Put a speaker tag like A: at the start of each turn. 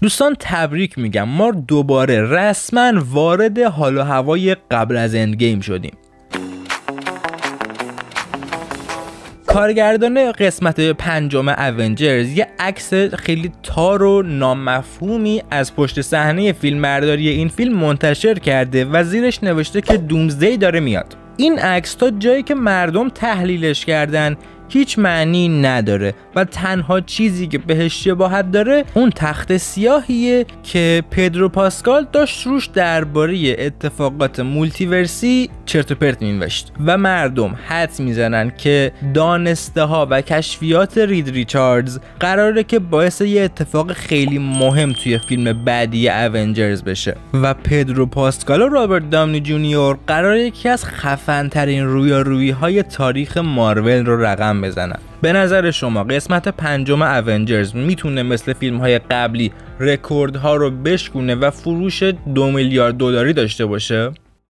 A: دوستان تبریک میگم، ما دوباره رسما وارد حال و هوای قبل از اند گیم شدیم. کارگردان قسمت 5 اونجرز یه عکس خیلی تار و نامفهومی از پشت صحنه فیلمبرداری این فیلم منتشر کرده و زیرش نوشته که دومزدی داره میاد. این عکس تا جایی که مردم تحلیلش کردن هیچ معنی نداره و تنها چیزی که بهش شباهت داره اون تخت سیاهیه که پدرو پاسکال داشت روش درباره اتفاقات مولتیورسی چرت و پرت مینوشت و مردم حدس میزنن که دانسته ها و کشفیات رید ریچاردز قراره که باعث یه اتفاق خیلی مهم توی فیلم بعدی اونجرز بشه و پدرو پاسکال و رابرت داونی جونیور قراره یکی از خفن ترین رویارویی های تاریخ مارول رو رقم بزنن. به نظر شما قسمت 5 اونجرز میتونه مثل فیلم های قبلی رکوردها رو بشکونه و فروش $2 میلیارد داشته باشه؟